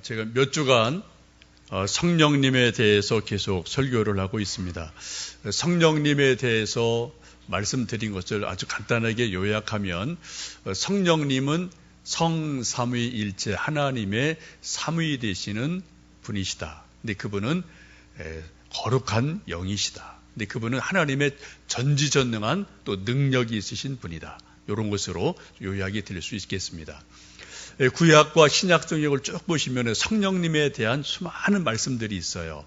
제가 몇 주간 성령님에 대해서 계속 설교를 하고 있습니다. 성령님에 대해서 말씀드린 것을 아주 간단하게 요약하면 성령님은 성삼위일체 하나님의 삼위 되시는 분이시다. 근데 그분은 거룩한 영이시다. 근데 그분은 하나님의 전지전능한 또 능력이 있으신 분이다. 이런 것으로 요약이 될 수 있겠습니다. 구약과 신약 성경을 쭉 보시면 성령님에 대한 수많은 말씀들이 있어요.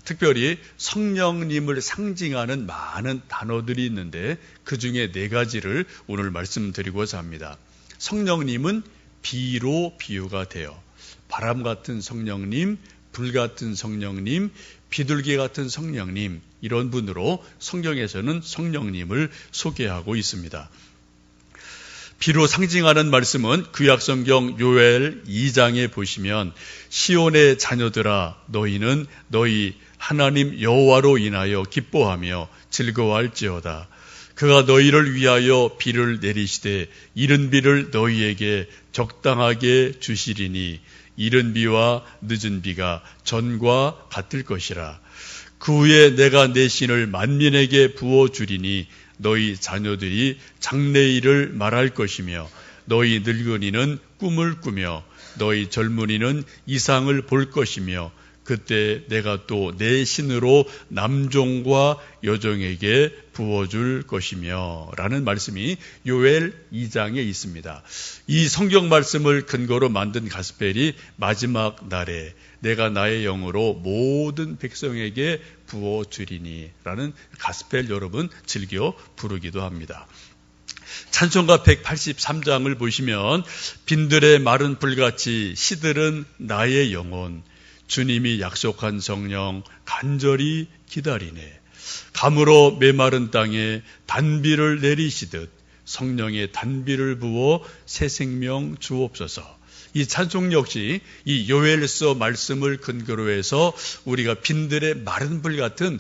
특별히 성령님을 상징하는 많은 단어들이 있는데 그 중에 4가지를 오늘 말씀드리고자 합니다. 성령님은 비로 비유가 돼요. 바람 같은 성령님, 불 같은 성령님, 비둘기 같은 성령님, 이런 분으로 성경에서는 성령님을 소개하고 있습니다. 비로 상징하는 말씀은 구약성경 요엘 2장에 보시면 시온의 자녀들아 너희는 너희 하나님 여호와로 인하여 기뻐하며 즐거워할지어다. 그가 너희를 위하여 비를 내리시되 이른 비를 너희에게 적당하게 주시리니 이른 비와 늦은 비가 전과 같을 것이라. 그 후에 내가 내 신을 만민에게 부어주리니 너희 자녀들이 장래일을 말할 것이며 너희 늙은이는 꿈을 꾸며 너희 젊은이는 이상을 볼 것이며 그때 내가 또 내 신으로 남종과 여종에게 부어줄 것이며 라는 말씀이 요엘 2장에 있습니다. 이 성경 말씀을 근거로 만든 가스펠이 마지막 날에 내가 나의 영으로 모든 백성에게 부어주리니 라는 가스펠 여러분 즐겨 부르기도 합니다. 찬송가 183장을 보시면 빈들의 마른 불같이 시들은 나의 영혼 주님이 약속한 성령 간절히 기다리네. 감으로 메마른 땅에 단비를 내리시듯 성령의 단비를 부어 새 생명 주옵소서. 이 찬송 역시 이 요엘서 말씀을 근거로 해서 우리가 빈들의 마른 불 같은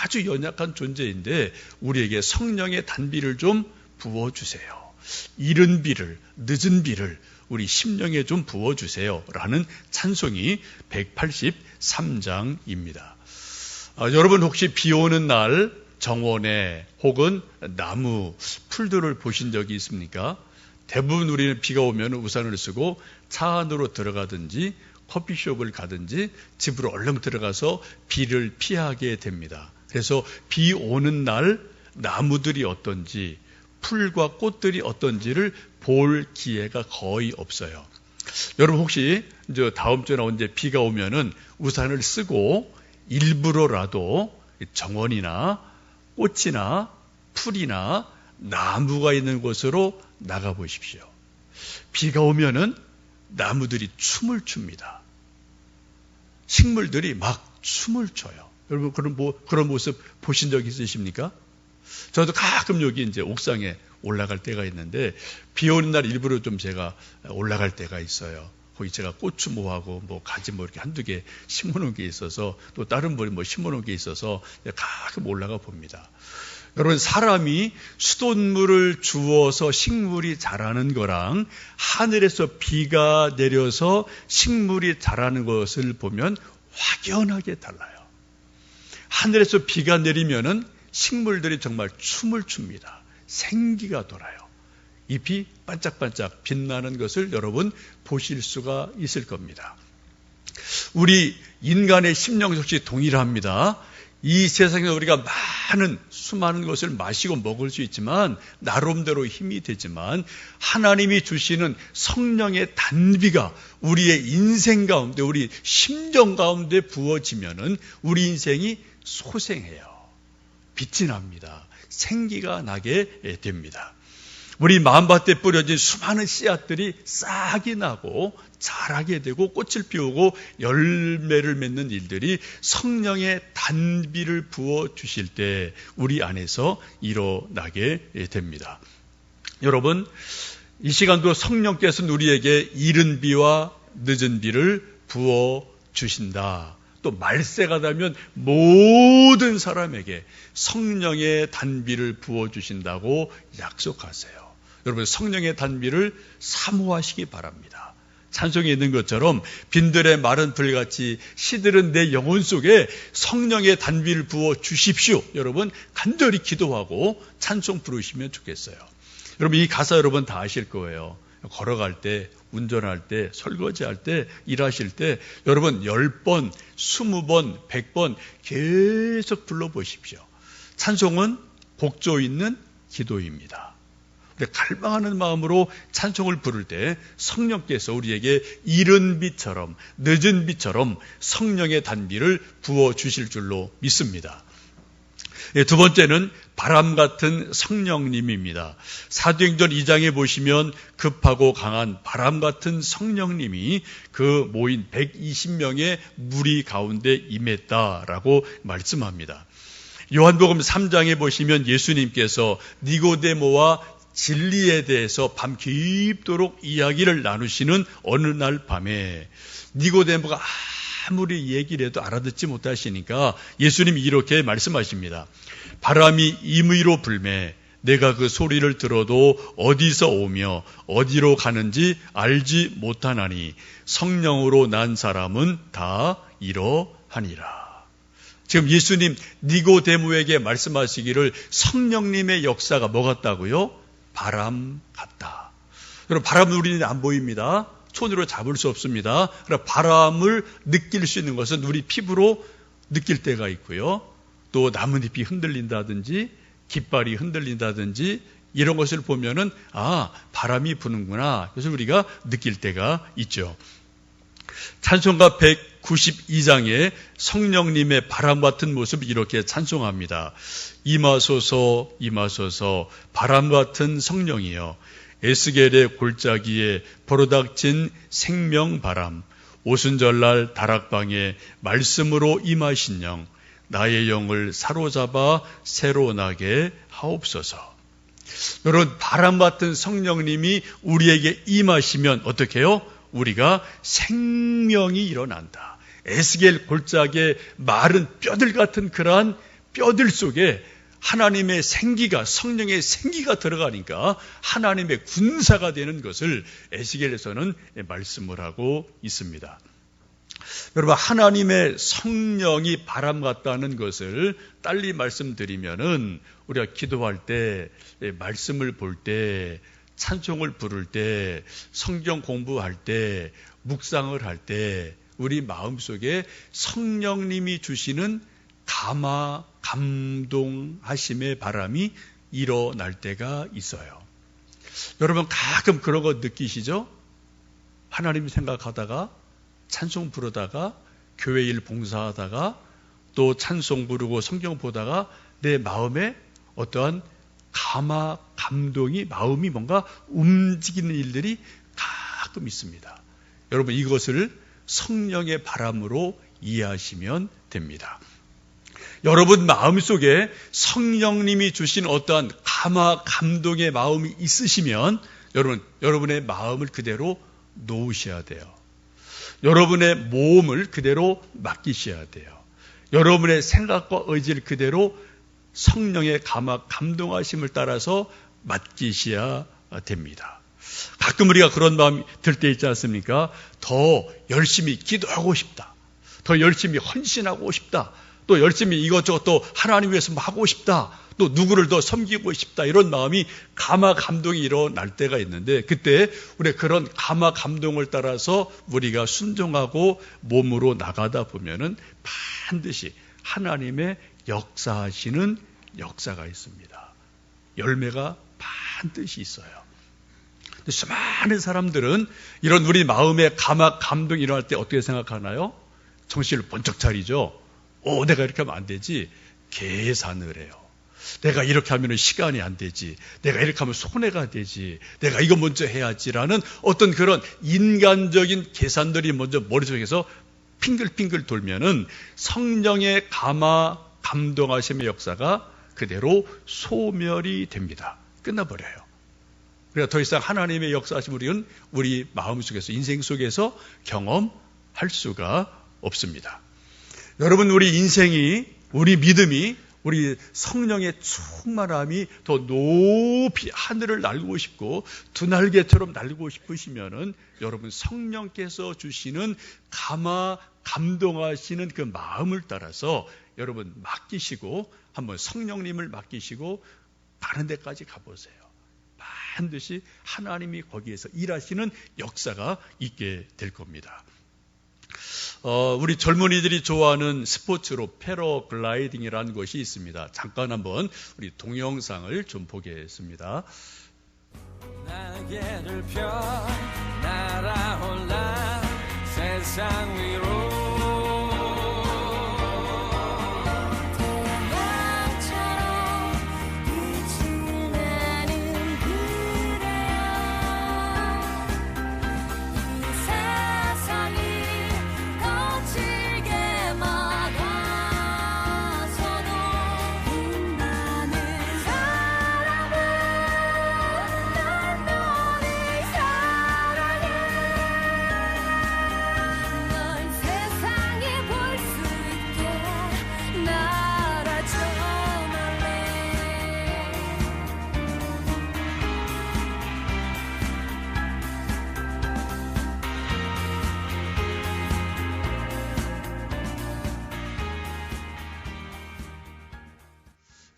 아주 연약한 존재인데 우리에게 성령의 단비를 좀 부어주세요. 이른 비를, 늦은 비를 우리 심령에 좀 부어주세요 라는 찬송이 183장입니다. 여러분 혹시 비 오는 날 정원에 혹은 나무, 풀들을 보신 적이 있습니까? 대부분 우리는 비가 오면 우산을 쓰고 차 안으로 들어가든지 커피숍을 가든지 집으로 얼른 들어가서 비를 피하게 됩니다. 그래서 비 오는 날 나무들이 어떤지 풀과 꽃들이 어떤지를 볼 기회가 거의 없어요. 여러분 혹시 이제 다음 주나 언제 비가 오면은 우산을 쓰고 일부러라도 정원이나 꽃이나 풀이나 나무가 있는 곳으로 나가 보십시오. 비가 오면은 나무들이 춤을 춥니다. 식물들이 막 춤을 춰요. 여러분 그런 모습 보신 적 있으십니까? 저도 가끔 여기 이제 옥상에 올라갈 때가 있는데 비 오는 날 일부러 좀 제가 올라갈 때가 있어요. 거기 제가 고추모하고 가지 이렇게 한두 개 심어놓은 게 있어서 또 다른 분이 심어놓은 게 있어서 가끔 올라가 봅니다. 여러분 사람이 수돗물을 주어서 식물이 자라는 거랑 하늘에서 비가 내려서 식물이 자라는 것을 보면 확연하게 달라요. 하늘에서 비가 내리면은 식물들이 정말 춤을 춥니다. 생기가 돌아요. 잎이 반짝반짝 빛나는 것을 여러분 보실 수가 있을 겁니다. 우리 인간의 심령 역시 동일합니다. 이 세상에 우리가 수많은 것을 마시고 먹을 수 있지만 나름대로 힘이 되지만 하나님이 주시는 성령의 단비가 우리의 인생 가운데 우리 심정 가운데 부어지면은 우리 인생이 소생해요. 빛이 납니다. 생기가 나게 됩니다. 우리 마음밭에 뿌려진 수많은 씨앗들이 싹이 나고 자라게 되고 꽃을 피우고 열매를 맺는 일들이 성령의 단비를 부어주실 때 우리 안에서 일어나게 됩니다. 여러분, 이 시간도 성령께서는 우리에게 이른 비와 늦은 비를 부어주신다. 또 말세가 되면 모든 사람에게 성령의 단비를 부어주신다고 약속하세요. 여러분 성령의 단비를 사모하시기 바랍니다. 찬송에 있는 것처럼 빈들의 마른 들같이 시들은 내 영혼 속에 성령의 단비를 부어 주십시오. 여러분 간절히 기도하고 찬송 부르시면 좋겠어요. 여러분 이 가사 여러분 다 아실 거예요. 걸어갈 때, 운전할 때, 설거지할 때, 일하실 때 여러분 10번, 20번, 100번 계속 불러보십시오. 찬송은 곡조 있는 기도입니다. 우리가 갈망하는 마음으로 찬송을 부를 때 성령께서 우리에게 이른 빛처럼 늦은 빛처럼 성령의 단비를 부어주실 줄로 믿습니다. 두 번째는 바람 같은 성령님입니다. 사도행전 2장에 보시면 급하고 강한 바람 같은 성령님이 그 모인 120명의 무리 가운데 임했다라고 말씀합니다. 요한복음 3장에 보시면 예수님께서 니고데모와 진리에 대해서 밤 깊도록 이야기를 나누시는 어느 날 밤에 니고데모가 아무리 얘기를 해도 알아듣지 못하시니까 예수님이 이렇게 말씀하십니다. 바람이 임의로 불매 내가 그 소리를 들어도 어디서 오며 어디로 가는지 알지 못하나니 성령으로 난 사람은 다 이러하니라. 지금 예수님 니고데모에게 말씀하시기를 성령님의 역사가 뭐 같다고요? 바람 같다. 여러분 바람은 우리는 안 보입니다. 손으로 잡을 수 없습니다. 그러나 바람을 느낄 수 있는 것은 우리 피부로 느낄 때가 있고요. 또 나뭇잎이 흔들린다든지 깃발이 흔들린다든지 이런 것을 보면은 바람이 부는구나. 그래서 우리가 느낄 때가 있죠. 찬송가 192장에 성령님의 바람 같은 모습 이렇게 찬송합니다. 임하소서 임하소서 바람 같은 성령이여 에스겔의 골짜기에 벌어닥친 생명바람 오순절날 다락방에 말씀으로 임하신 영 나의 영을 사로잡아 새로 나게 하옵소서. 여러분 바람 같은 성령님이 우리에게 임하시면 어떻게 해요? 우리가 생명이 일어난다. 에스겔 골짜기에 마른 뼈들 같은 그러한 뼈들 속에 하나님의 생기가 성령의 생기가 들어가니까 하나님의 군사가 되는 것을 에스겔에서는 말씀을 하고 있습니다. 여러분 하나님의 성령이 바람 같다는 것을 딸리 말씀드리면은 우리가 기도할 때 말씀을 볼 때 찬송을 부를 때 성경 공부할 때 묵상을 할 때 우리 마음속에 성령님이 주시는 감동하심의 바람이 일어날 때가 있어요. 여러분 가끔 그런 거 느끼시죠? 하나님 생각하다가 찬송 부르다가 교회 일 봉사하다가 또 찬송 부르고 성경 보다가 내 마음에 어떠한 감동이 마음이 뭔가 움직이는 일들이 가끔 있습니다. 여러분 이것을 성령의 바람으로 이해하시면 됩니다. 여러분 마음속에 성령님이 주신 어떠한 감동의 마음이 있으시면 여러분의 마음을 그대로 놓으셔야 돼요. 여러분의 몸을 그대로 맡기셔야 돼요. 여러분의 생각과 의지를 그대로 성령의 감동하심을 따라서 맡기셔야 됩니다. 가끔 우리가 그런 마음이 들 때 있지 않습니까? 더 열심히 기도하고 싶다. 더 열심히 헌신하고 싶다. 또 열심히 이것저것 또 하나님 위해서 하고 싶다. 또 누구를 더 섬기고 싶다. 이런 마음이 감동이 일어날 때가 있는데 그때 우리가 그런 감동을 따라서 우리가 순종하고 몸으로 나가다 보면은 반드시 하나님의 역사하시는 역사가 있습니다. 열매가 반드시 있어요. 수많은 사람들은 이런 우리 마음의 감동이 일어날 때 어떻게 생각하나요? 정신을 번쩍 차리죠. 내가 이렇게 하면 안 되지. 계산을 해요. 내가 이렇게 하면 시간이 안 되지. 내가 이렇게 하면 손해가 되지. 내가 이거 먼저 해야지라는 어떤 그런 인간적인 계산들이 먼저 머릿속에서 핑글핑글 돌면은 성령의 감동하심의 역사가 그대로 소멸이 됩니다. 끝나버려요. 그러니까 더 이상 하나님의 역사하심 우리는 우리 마음속에서 인생 속에서 경험할 수가 없습니다. 여러분 우리 인생이 우리 믿음이 우리 성령의 충만함이 더 높이 하늘을 날고 싶고 두 날개처럼 날고 싶으시면은 여러분 성령께서 주시는 감동하시는 그 마음을 따라서 여러분 맡기시고 한번 성령님을 맡기시고 다른 데까지 가보세요. 반드시 하나님이 거기에서 일하시는 역사가 있게 될 겁니다. 우리 젊은이들이 좋아하는 스포츠로 패러글라이딩이라는 것이 있습니다. 잠깐 한번 우리 동영상을 좀 보겠습니다. 날개를 펴 날아올라 세상 위로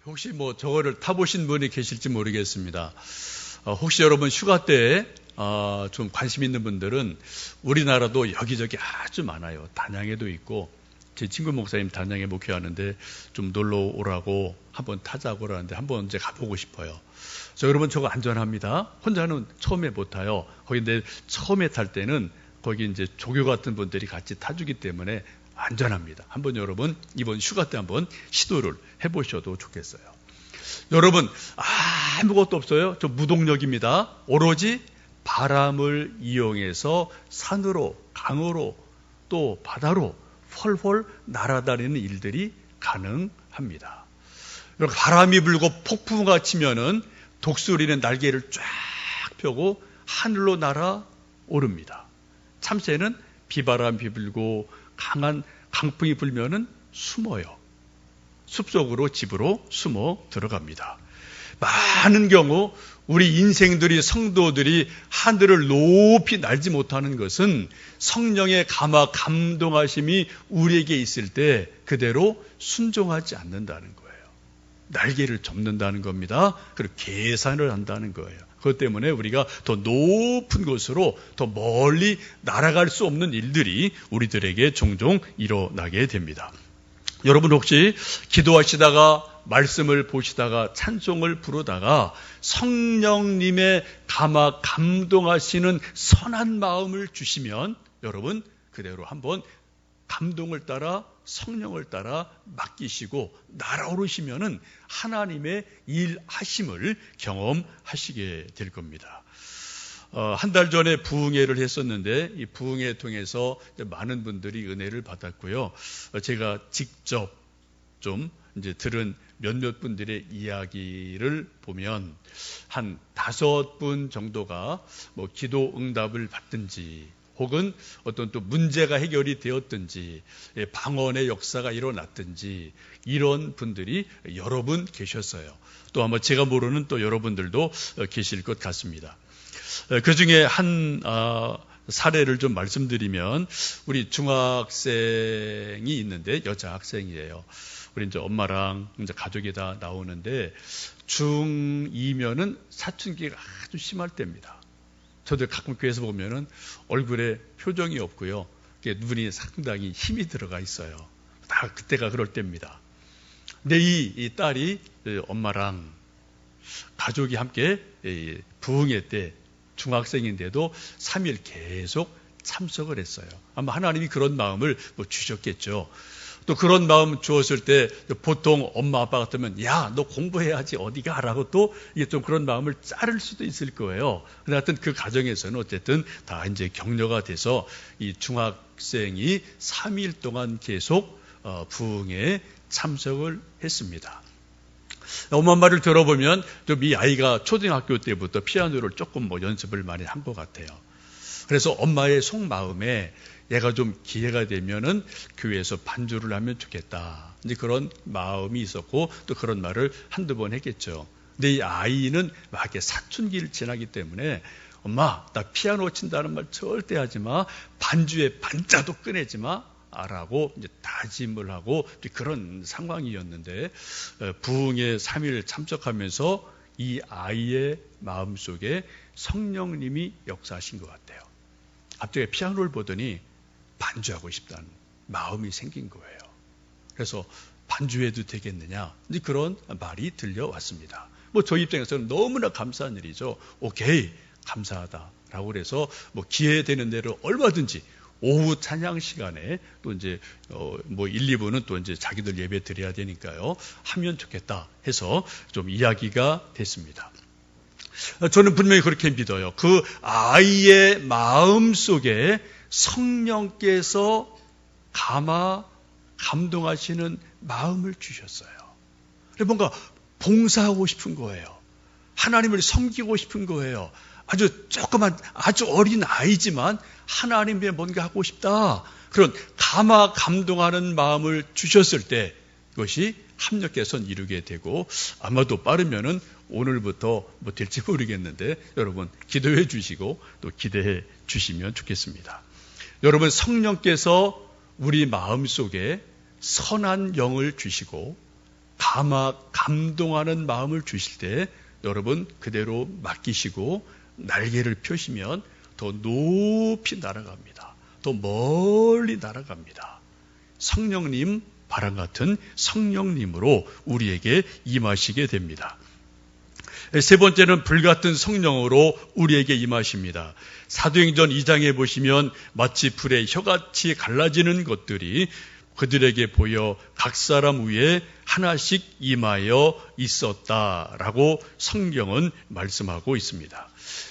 혹시 저거를 타보신 분이 계실지 모르겠습니다. 혹시 여러분 휴가 때 좀 관심 있는 분들은 우리나라도 여기저기 아주 많아요. 단양에도 있고 제 친구 목사님 단양에 목회하는데 좀 놀러 오라고 한번 타자고 그러는데 한번 이제 가보고 싶어요. 여러분 저거 안전합니다. 혼자는 처음에 못 타요. 거기 근데 처음에 탈 때는 거기 이제 조교 같은 분들이 같이 타주기 때문에 안전합니다. 한번 여러분 이번 휴가 때 한번 시도를 해보셔도 좋겠어요. 여러분 아무것도 없어요. 저 무동력입니다. 오로지 바람을 이용해서 산으로 강으로 또 바다로 펄펄 날아다니는 일들이 가능합니다. 여러분 바람이 불고 폭풍우가 치면은 독수리는 날개를 쫙 펴고 하늘로 날아오릅니다. 참새는 비바람이 불고 강한 강풍이 불면은 숨어요. 숲속으로 집으로 숨어 들어갑니다. 많은 경우 우리 인생들이 성도들이 하늘을 높이 날지 못하는 것은 성령의 감동하심이 우리에게 있을 때 그대로 순종하지 않는다는 거예요. 날개를 접는다는 겁니다. 그리고 계산을 한다는 거예요. 그것 때문에 우리가 더 높은 곳으로 더 멀리 날아갈 수 없는 일들이 우리들에게 종종 일어나게 됩니다. 여러분 혹시 기도하시다가 말씀을 보시다가 찬송을 부르다가 성령님의 감동하시는 선한 마음을 주시면 여러분 그대로 한번 감동을 따라 성령을 따라 맡기시고 날아오르시면은 하나님의 일하심을 경험하시게 될 겁니다. 한 달 전에 부흥회를 했었는데 이 부흥회 통해서 많은 분들이 은혜를 받았고요. 제가 직접 좀 이제 들은 몇몇 분들의 이야기를 보면 한 5분 정도가 기도 응답을 받든지 혹은 어떤 또 문제가 해결이 되었든지 방언의 역사가 일어났든지 이런 분들이 여러 분 계셨어요. 또 아마 제가 모르는 또 여러분들도 계실 것 같습니다. 그 중에 한 사례를 좀 말씀드리면 우리 중학생이 있는데 여자 학생이에요. 우리 이제 엄마랑 이제 가족이 다 나오는데 중2면은 사춘기가 아주 심할 때입니다. 저도 가끔 교회에서 보면은 얼굴에 표정이 없고요. 눈이 상당히 힘이 들어가 있어요. 다 그때가 그럴 때입니다. 근데 이 딸이 엄마랑 가족이 함께 부흥회 때 중학생인데도 3일 계속 참석을 했어요. 아마 하나님이 그런 마음을 주셨겠죠. 또 그런 마음 주었을 때 보통 엄마 아빠 같으면 야, 너 공부해야지 어디 가라고 또 이게 좀 그런 마음을 자를 수도 있을 거예요. 근데 하여튼 그 가정에서는 어쨌든 다 이제 격려가 돼서 이 중학생이 3일 동안 계속 부흥회에 참석을 했습니다. 엄마 말을 들어보면 좀 이 아이가 초등학교 때부터 피아노를 조금 연습을 많이 한 것 같아요. 그래서 엄마의 속마음에 얘가 좀 기회가 되면은 교회에서 반주를 하면 좋겠다. 이제 그런 마음이 있었고 또 그런 말을 한두 번 했겠죠. 근데 이 아이는 막 이렇게 사춘기를 지나기 때문에 엄마, 나 피아노 친다는 말 절대 하지 마. 반주에 반자도 꺼내지 마. 라고 이제 다짐을 하고 그런 상황이었는데 부흥의 3일 참석하면서 이 아이의 마음속에 성령님이 역사하신 것 같아요. 갑자기 피아노를 보더니 반주하고 싶다는 마음이 생긴 거예요. 그래서 반주해도 되겠느냐? 이제 그런 말이 들려왔습니다. 뭐 저희 입장에서는 너무나 감사한 일이죠. 오케이, 감사하다라고 그래서 뭐 기회되는 대로 얼마든지 오후 찬양 시간에 또 이제 뭐 1, 2부는 또 이제 자기들 예배 드려야 되니까요. 하면 좋겠다 해서 좀 이야기가 됐습니다. 저는 분명히 그렇게 믿어요. 그 아이의 마음 속에 성령께서 감동하시는 마음을 주셨어요. 뭔가 봉사하고 싶은 거예요. 하나님을 섬기고 싶은 거예요. 아주 조그만, 아주 어린 아이지만 하나님의 뭔가 하고 싶다. 그런 감동하는 마음을 주셨을 때 그것이 합력해서 이루게 되고 아마도 빠르면은 오늘부터 뭐 될지 모르겠는데 여러분 기도해 주시고 또 기대해 주시면 좋겠습니다. 여러분 성령께서 우리 마음속에 선한 영을 주시고 감동하는 마음을 주실 때 여러분 그대로 맡기시고 날개를 펴시면 더 높이 날아갑니다. 더 멀리 날아갑니다. 성령님, 바람 같은 성령님으로 우리에게 임하시게 됩니다. 세 번째는 불같은 성령으로 우리에게 임하십니다. 사도행전 2장에 보시면 마치 불의 혀같이 갈라지는 것들이 그들에게 보여 각 사람 위에 하나씩 임하여 있었다라고 성경은 말씀하고 있습니다.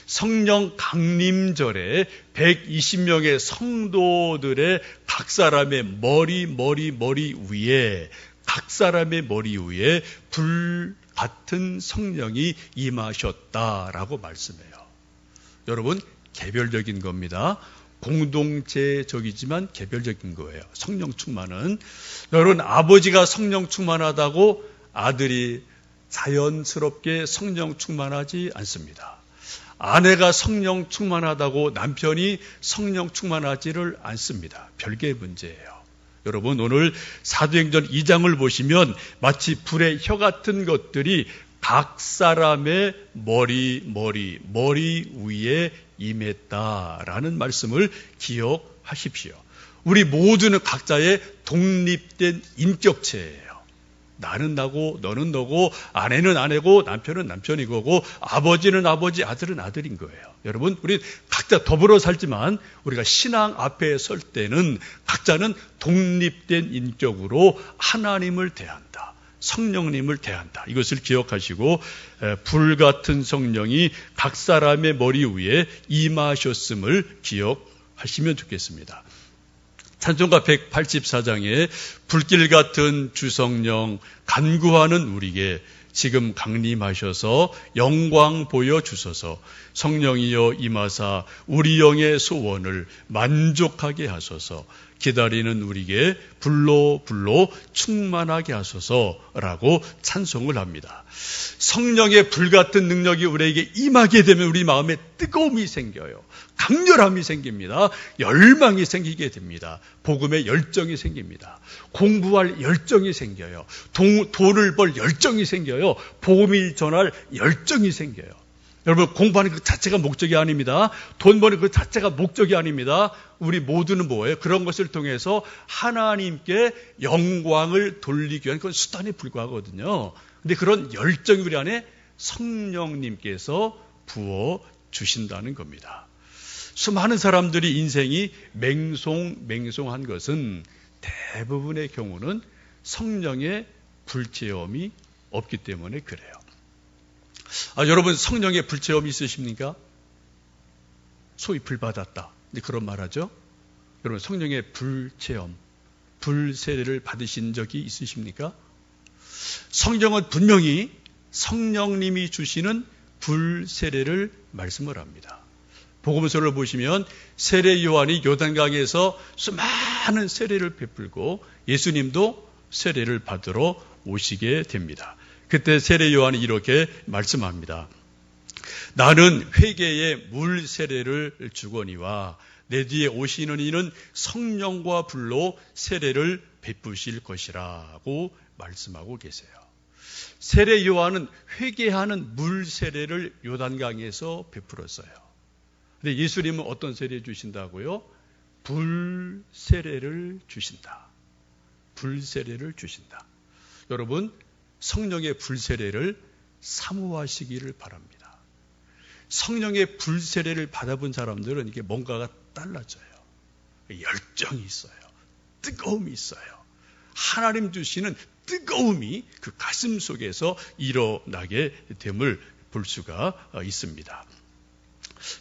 성령 강림절에 120명의 성도들의 각 사람의 머리 위에 각 사람의 머리 위에 불 같은 성령이 임하셨다라고 말씀해요. 여러분 개별적인 겁니다. 공동체적이지만 개별적인 거예요. 성령 충만은. 여러분 아버지가 성령 충만하다고 아들이 자연스럽게 성령 충만하지 않습니다. 아내가 성령 충만하다고 남편이 성령 충만하지를 않습니다. 별개의 문제예요. 여러분 오늘 사도행전 2장을 보시면 마치 불의 혀 같은 것들이 각 사람의 머리 위에 임했다라는 말씀을 기억하십시오. 우리 모두는 각자의 독립된 인격체예요. 나는 나고 너는 너고 아내는 아내고 남편은 남편이고 아버지는 아버지 아들은 아들인 거예요. 여러분 우리 각자 더불어 살지만 우리가 신앙 앞에 설 때는 각자는 독립된 인격으로 하나님을 대한다. 성령님을 대한다. 이것을 기억하시고 불같은 성령이 각 사람의 머리 위에 임하셨음을 기억하시면 좋겠습니다. 찬송가 184장에 불길 같은 주성령 간구하는 우리에게 지금 강림하셔서 영광 보여주소서. 성령이여 임하사 우리 영의 소원을 만족하게 하소서. 기다리는 우리에게 불로 충만하게 하소서라고 찬송을 합니다. 성령의 불같은 능력이 우리에게 임하게 되면 우리 마음에 뜨거움이 생겨요. 강렬함이 생깁니다. 열망이 생기게 됩니다. 복음의 열정이 생깁니다. 공부할 열정이 생겨요. 돈을 벌 열정이 생겨요. 복음이 전할 열정이 생겨요. 여러분 공부하는 그 자체가 목적이 아닙니다. 돈 버는 그 자체가 목적이 아닙니다. 우리 모두는 뭐예요? 그런 것을 통해서 하나님께 영광을 돌리기 위한 그런 수단에 불과하거든요. 근데 그런 열정이 우리 안에 성령님께서 부어 주신다는 겁니다. 수많은 사람들이 인생이 맹송한 것은 대부분의 경우는 성령의 불체험이 없기 때문에 그래요. 여러분 성령의 불체험이 있으십니까? 소위 불받았다. 그런 말하죠. 여러분 성령의 불체험, 불세례를 받으신 적이 있으십니까? 성경은 분명히 성령님이 주시는 불세례를 말씀을 합니다. 복음서를 보시면 세례 요한이 요단강에서 수많은 세례를 베풀고 예수님도 세례를 받으러 오시게 됩니다. 그때 세례 요한이 이렇게 말씀합니다. 나는 회개의 물 세례를 주거니와 내 뒤에 오시는 이는 성령과 불로 세례를 베푸실 것이라고 말씀하고 계세요. 세례 요한은 회개하는 물 세례를 요단강에서 베풀었어요. 근데 예수님은 어떤 세례 주신다고요? 불 세례를 주신다. 불 세례를 주신다. 여러분, 성령의 불 세례를 사모하시기를 바랍니다. 성령의 불 세례를 받아본 사람들은 이게 뭔가가 달라져요. 열정이 있어요. 뜨거움이 있어요. 하나님 주시는 뜨거움이 그 가슴 속에서 일어나게 됨을 볼 수가 있습니다.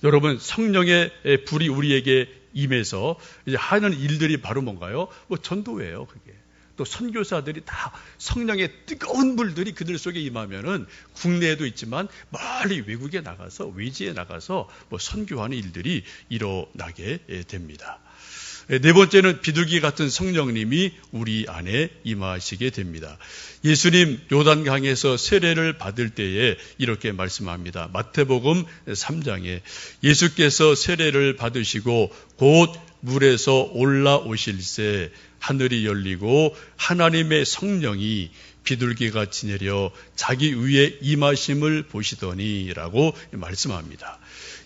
여러분, 성령의 불이 우리에게 임해서 이제 하는 일들이 바로 뭔가요? 전도예요, 그게. 또 선교사들이 다 성령의 뜨거운 불들이 그들 속에 임하면은 국내에도 있지만 멀리 외국에 나가서 외지에 나가서 선교하는 일들이 일어나게 됩니다. 네 번째는 비둘기 같은 성령님이 우리 안에 임하시게 됩니다. 예수님 요단강에서 세례를 받을 때에 이렇게 말씀합니다. 마태복음 3장에 예수께서 세례를 받으시고 곧 물에서 올라오실새 하늘이 열리고 하나님의 성령이 비둘기같이 내려 자기 위에 임하심을 보시더니 라고 말씀합니다.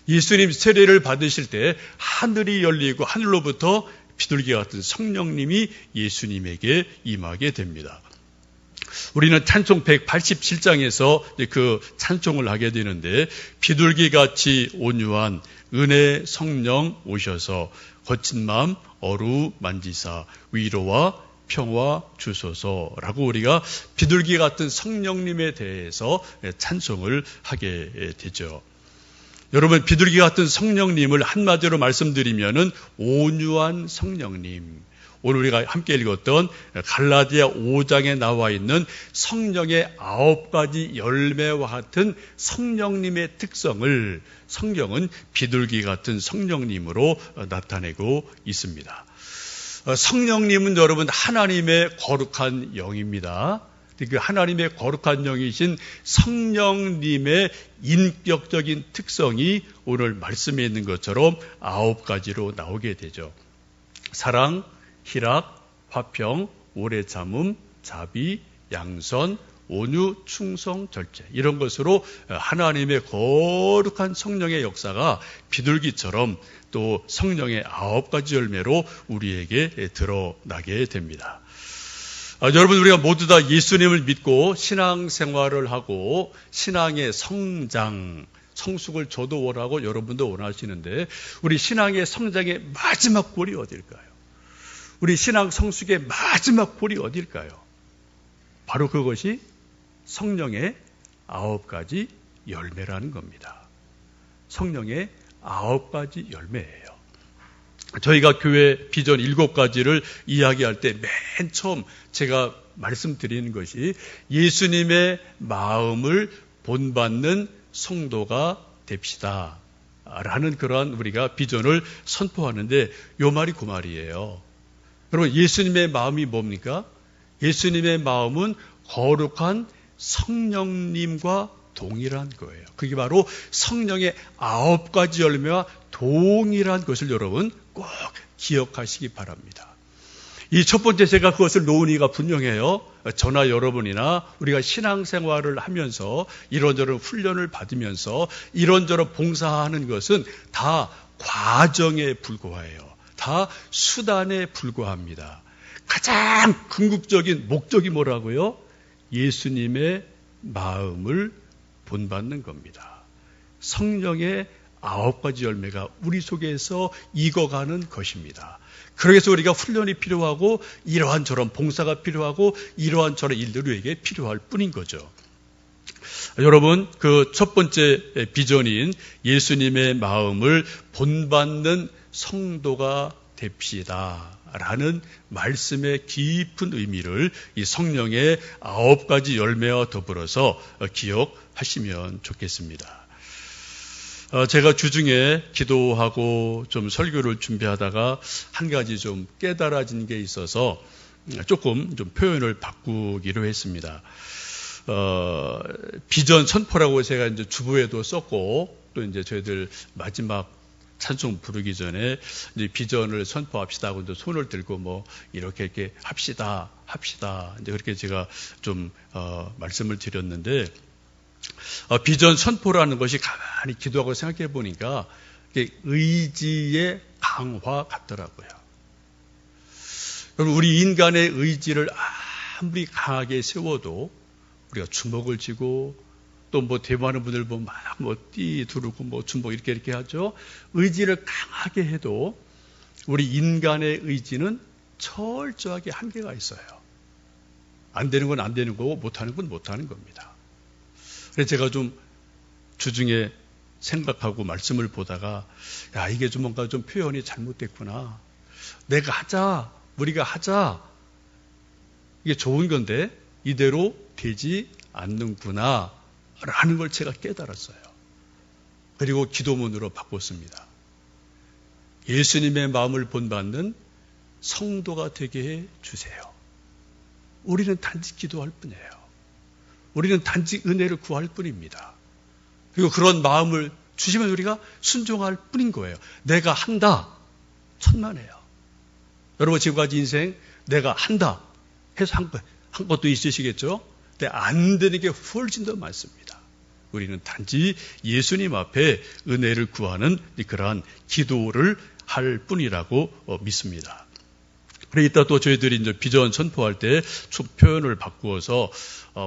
예수님 세례를 받으실 때 하늘이 열리고 하늘로부터 비둘기 같은 성령님이 예수님에게 임하게 됩니다. 우리는 찬송 187장에서 그 찬송을 하게 되는데 비둘기같이 온유한 은혜 성령 오셔서 거친 마음 어루만지사 위로와 평화 주소서라고 우리가 비둘기 같은 성령님에 대해서 찬송을 하게 되죠. 여러분, 비둘기 같은 성령님을 한마디로 말씀드리면은 온유한 성령님. 오늘 우리가 함께 읽었던 갈라디아 5장에 나와 있는 성령의 9가지 열매와 같은 성령님의 특성을 성경은 비둘기 같은 성령님으로 나타내고 있습니다. 성령님은 여러분 하나님의 거룩한 영입니다. 그 하나님의 거룩한 영이신 성령님의 인격적인 특성이 오늘 말씀에 있는 것처럼 9가지로 나오게 되죠. 사랑, 희락, 화평, 오래 참음, 자비, 양선, 온유, 충성, 절제 이런 것으로 하나님의 거룩한 성령의 역사가 비둘기처럼 또 성령의 9가지 열매로 우리에게 드러나게 됩니다. 여러분, 우리가 모두 다 예수님을 믿고 신앙생활을 하고 신앙의 성장, 성숙을 저도 원하고 여러분도 원하시는데 우리 신앙의 성장의 마지막 골이 어딜까요? 우리 신앙 성숙의 마지막 골이 어딜까요? 바로 그것이 성령의 9가지 열매라는 겁니다. 성령의 9가지 열매예요. 저희가 교회 비전 7가지를 이야기할 때 맨 처음 제가 말씀드리는 것이 예수님의 마음을 본받는 성도가 됩시다 라는 그러한 우리가 비전을 선포하는데 요 말이 그 말이에요. 여러분, 예수님의 마음이 뭡니까? 예수님의 마음은 거룩한 성령님과 동일한 거예요. 그게 바로 성령의 9가지 열매와 동일한 것을 여러분 꼭 기억하시기 바랍니다. 이 첫 번째 제가 그것을 놓으니까 분명해요. 저나 여러분이나 우리가 신앙생활을 하면서 이런저런 훈련을 받으면서 이런저런 봉사하는 것은 다 과정에 불과해요. 다 수단에 불과합니다. 가장 궁극적인 목적이 뭐라고요? 예수님의 마음을 본받는 겁니다. 성령의 9가지 열매가 우리 속에서 익어가는 것입니다. 그래서 우리가 훈련이 필요하고 이러한 저런 봉사가 필요하고 이러한 저런 일들이 우리에게 필요할 뿐인 거죠. 여러분, 그 첫 번째 비전인 예수님의 마음을 본받는 성도가 됩시다 라는 말씀의 깊은 의미를 이 성령의 9가지 열매와 더불어서 기억하시면 좋겠습니다. 제가 주중에 기도하고 좀 설교를 준비하다가 한 가지 좀 깨달아진 게 있어서 조금 좀 표현을 바꾸기로 했습니다. 비전 선포라고 제가 이제 주보에도 썼고 또 이제 저희들 마지막 찬송 부르기 전에 이제 비전을 선포합시다 하고 이제 손을 들고 뭐 이렇게 합시다. 이제 그렇게 제가 좀 말씀을 드렸는데 비전 선포라는 것이 가만히 기도하고 생각해 보니까 의지의 강화 같더라고요. 여러분, 우리 인간의 의지를 아무리 강하게 세워도 우리가 주먹을 쥐고 또 뭐 대모하는 분들 보면 막 뭐 띠 두르고 뭐 주먹 이렇게 하죠. 의지를 강하게 해도 우리 인간의 의지는 철저하게 한계가 있어요. 안 되는 건 안 되는 거고 못하는 건 못하는 겁니다. 그래서 제가 좀 주중에 생각하고 말씀을 보다가 야, 이게 좀 뭔가 좀 표현이 잘못됐구나. 내가 하자, 우리가 하자. 이게 좋은 건데 이대로 되지 않는구나 라는 걸 제가 깨달았어요. 그리고 기도문으로 바꿨습니다. 예수님의 마음을 본받는 성도가 되게 해 주세요. 우리는 단지 기도할 뿐이에요. 우리는 단지 은혜를 구할 뿐입니다. 그리고 그런 마음을 주시면 우리가 순종할 뿐인 거예요. 내가 한다. 천만에요. 여러분 지금까지 인생 내가 한다 해서 한 것도 있으시겠죠? 근데 안 되는 게 훨씬 더 많습니다. 우리는 단지 예수님 앞에 은혜를 구하는 그러한 기도를 할 뿐이라고 믿습니다. 그래 이따 또 저희들이 이제 비전 선포할 때 표현을 바꾸어서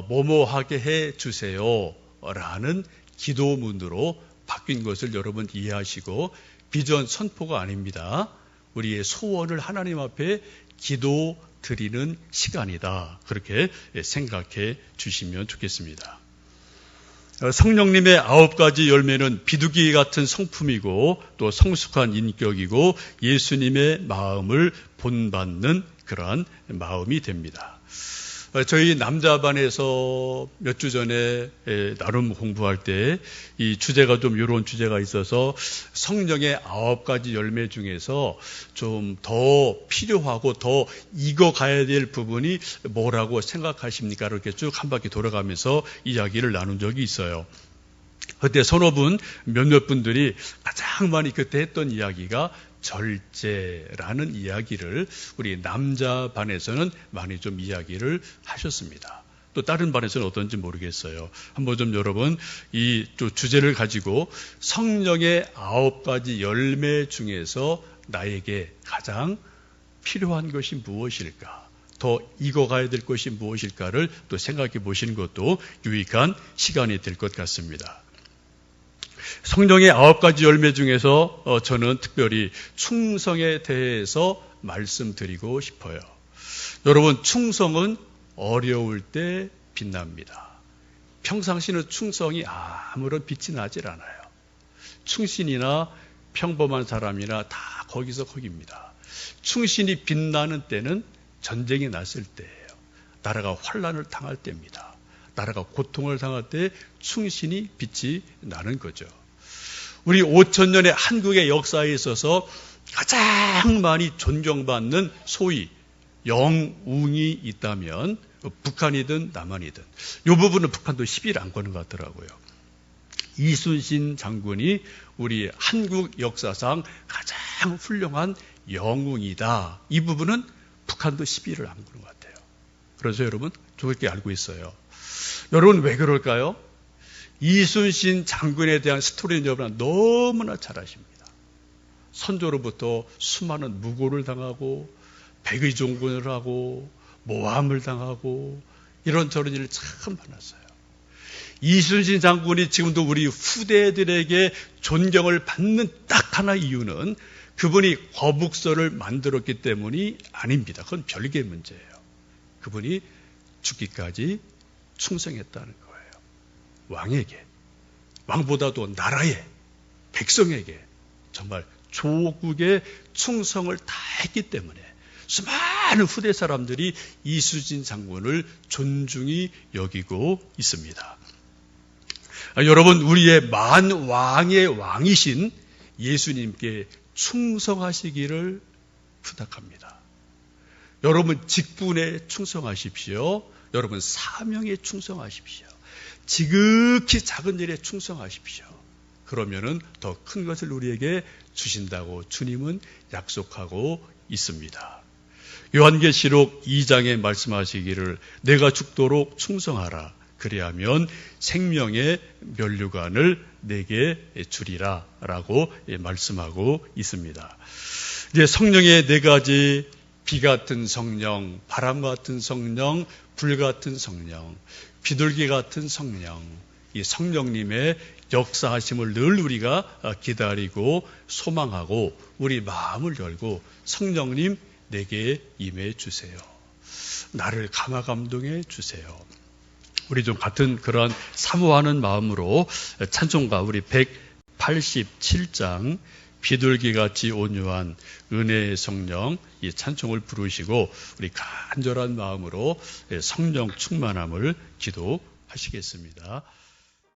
뭐뭐하게 해 주세요라는 기도문으로 바뀐 것을 여러분 이해하시고 비전 선포가 아닙니다. 우리의 소원을 하나님 앞에 기도 드리는 시간이다. 그렇게 생각해 주시면 좋겠습니다. 성령님의 9가지 열매는 비둘기 같은 성품이고 또 성숙한 인격이고 예수님의 마음을 본받는 그러한 마음이 됩니다. 저희 남자반에서 몇 주 전에 나름 공부할 때 이 주제가 좀 이런 주제가 있어서 성령의 9가지 열매 중에서 좀 더 필요하고 더 익어가야 될 부분이 뭐라고 생각하십니까? 이렇게 쭉 한 바퀴 돌아가면서 이야기를 나눈 적이 있어요. 그때 서너 분, 몇몇 분들이 가장 많이 그때 했던 이야기가 절제라는 이야기를 우리 남자 반에서는 많이 좀 이야기를 하셨습니다. 또 다른 반에서는 어떤지 모르겠어요. 한번 좀 여러분 이 주제를 가지고 성령의 9가지 열매 중에서 나에게 가장 필요한 것이 무엇일까? 더 익어가야 될 것이 무엇일까를 또 생각해 보시는 것도 유익한 시간이 될 것 같습니다. 성령의 9가지 열매 중에서 저는 특별히 충성에 대해서 말씀드리고 싶어요. 여러분, 충성은 어려울 때 빛납니다. 평상시는 충성이 아무런 빛이 나질 않아요. 충신이나 평범한 사람이나 다 거기서 거기입니다. 충신이 빛나는 때는 전쟁이 났을 때예요. 나라가 환난을 당할 때입니다. 나라가 고통을 당할 때 충신이 빛이 나는 거죠. 우리 5,000년의 한국의 역사에 있어서 가장 많이 존경받는 소위 영웅이 있다면 북한이든 남한이든 이 부분은 북한도 시비를 안 거는 것 같더라고요. 이순신 장군이 우리 한국 역사상 가장 훌륭한 영웅이다. 이 부분은 북한도 시비를 안 거는 것 같아요. 그래서 여러분 좋게 알고 있어요. 여러분 왜 그럴까요? 이순신 장군에 대한 스토리는 여러분 너무나 잘 아십니다. 선조로부터 수많은 무고를 당하고 백의종군을 하고 모함을 당하고 이런저런 일을 참 많았어요. 이순신 장군이 지금도 우리 후대들에게 존경을 받는 딱 하나 이유는 그분이 거북선을 만들었기 때문이 아닙니다. 그건 별개의 문제예요. 그분이 죽기까지 충성했다는 거예요. 왕에게, 왕보다도 나라에, 백성에게 정말 조국의 충성을 다했기 때문에 수많은 후대 사람들이 이순신 장군을 존중히 여기고 있습니다. 여러분, 우리의 만왕의 왕이신 예수님께 충성하시기를 부탁합니다. 여러분 직분에 충성하십시오. 여러분 사명에 충성하십시오. 지극히 작은 일에 충성하십시오. 그러면은 더 큰 것을 우리에게 주신다고 주님은 약속하고 있습니다. 요한계시록 2장에 말씀하시기를 내가 죽도록 충성하라. 그리하면 생명의 면류관을 내게 주리라 라고 말씀하고 있습니다. 이제 성령의 네 가지, 비 같은 성령, 바람 같은 성령, 불 같은 성령, 비둘기 같은 성령, 이 성령님의 역사하심을 늘 우리가 기다리고 소망하고 우리 마음을 열고 성령님 내게 임해 주세요. 나를 감화 감동해 주세요. 우리 좀 같은 그러한 사모하는 마음으로 찬송가 우리 187장 비둘기같이 온유한 은혜의 성령 이 찬송을 부르시고 우리 간절한 마음으로 성령 충만함을 기도하시겠습니다.